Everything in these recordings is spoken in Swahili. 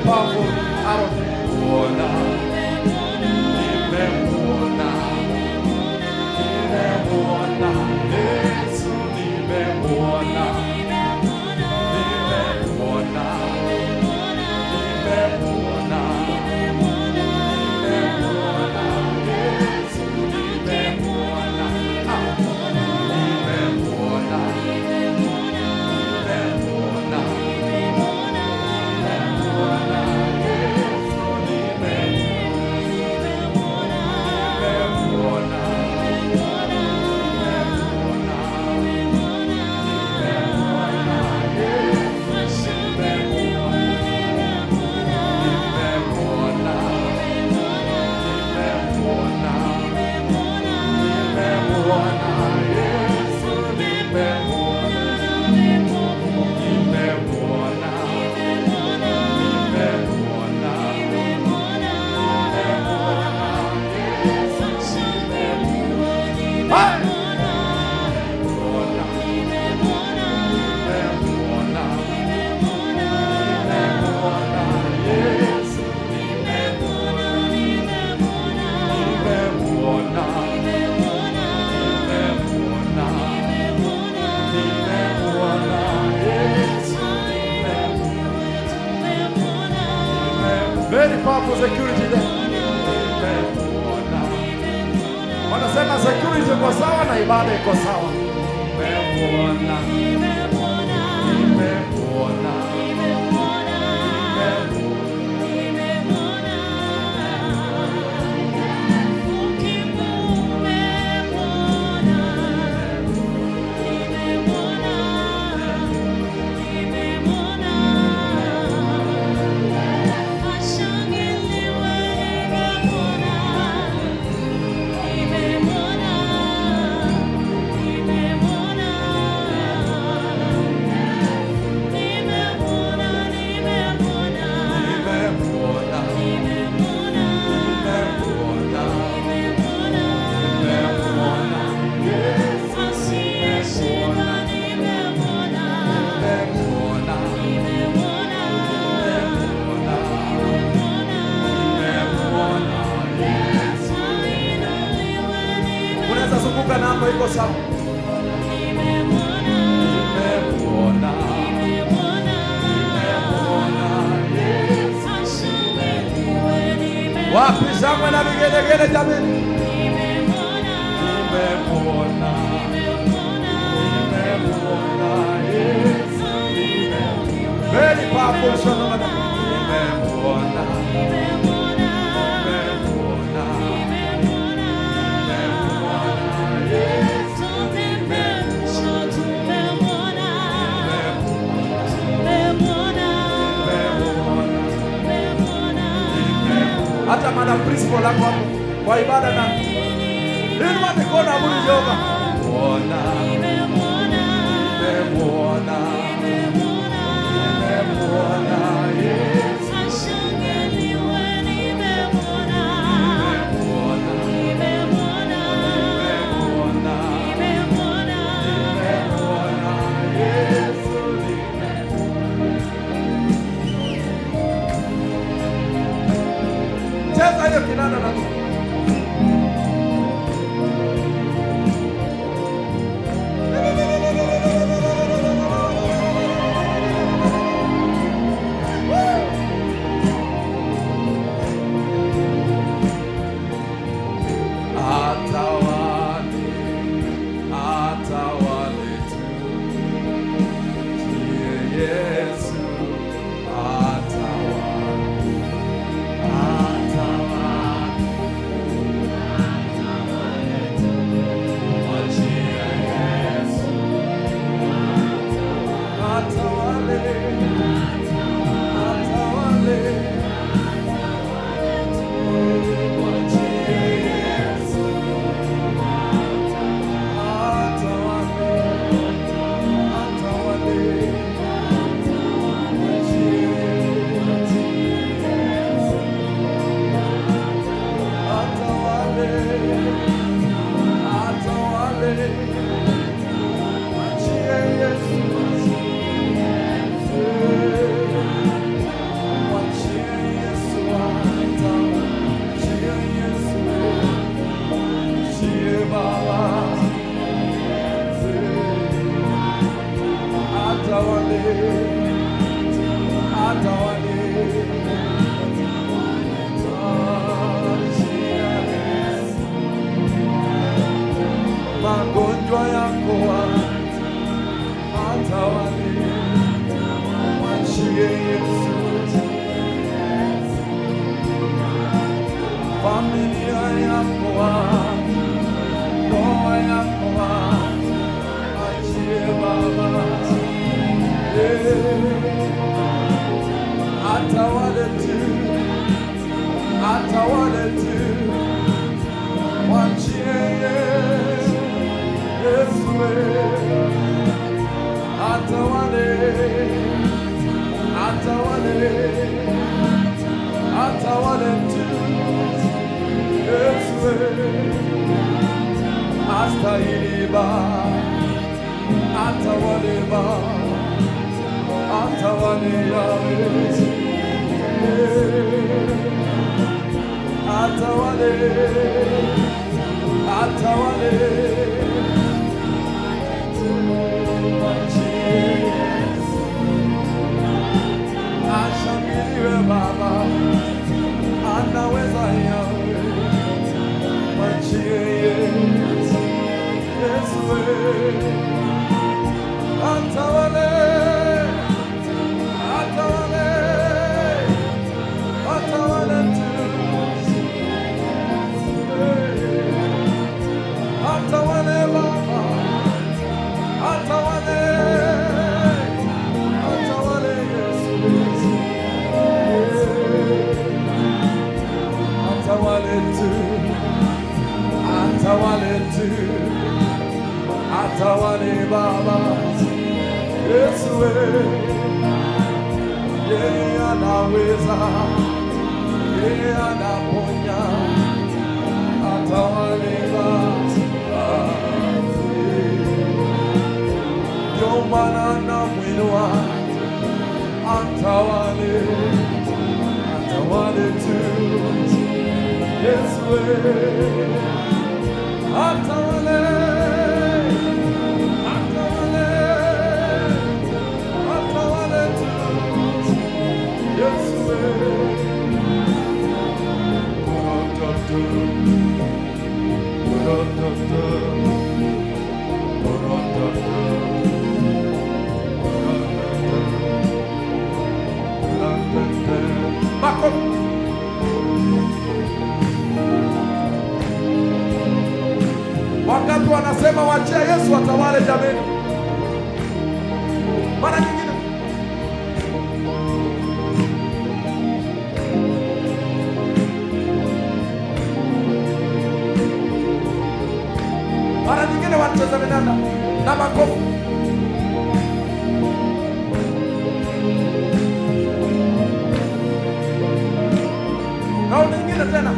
powerful arrow. Nimemwona, nimemwona, nimemwona Yesu, nimemwona, nimemwona, nimemwona, nimemwona Yesu, nimemwona, nimemwona, nimemwona, nimemwona Yesu, nimemwona, very powerful security there. Wanasema security iko sawa na ibada iko sawa. Nimemwona, nimemwona, nimemwona, zunguka namba iko sawa. Nimemwona, nimemwona, nimemwona Yesu. Wapi shangwe na vigelegele jamani? Nimemwona, nimemwona, nimemwona Yesu. Very powerful son of God. Nimemwona, nimemwona, nimemwona. Hata madam principal lako hapo kwa ibada na inua mikono abudu Jehova. Nimemwona, nimemwona, nimemwona, nimemwona Yesu. Cheza hiyo kinanda na magonjwa yako atawale, mwachie Yesu. Familia yako, ndoa yako, achie Baba. Atawale tu, atawale tu, mwachie Yesu. Atawale, atawale, atawale tu Yesu. Astahili Baba, atawale Baba, atawale Yahweh, atawale, atawale. Ashangiliwe Baba, anaweza Yahweh, mwachie Yesu. Atawale, atawale, atawale tu. Atawale Baba, atawale, atawale Yesu. Atawale tu, atawale tu, atawale Baba Yesu. Yeye anaweza, yeye anaponya, atawale Baba. Ndio maana namwinua, atawale, atawale tu Yesu. Atawale, atawale, atawale tu Yesu. Wakati wanasema wachia Yesu atawale, jameni, mara nyingine wanacheza minanda na makofi. Na nyingine tena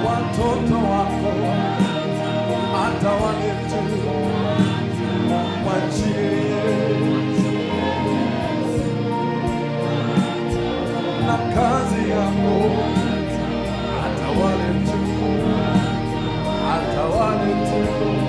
watoto wako, atawale tu, mwachie na kazi yako, atawale tu, atawale tu.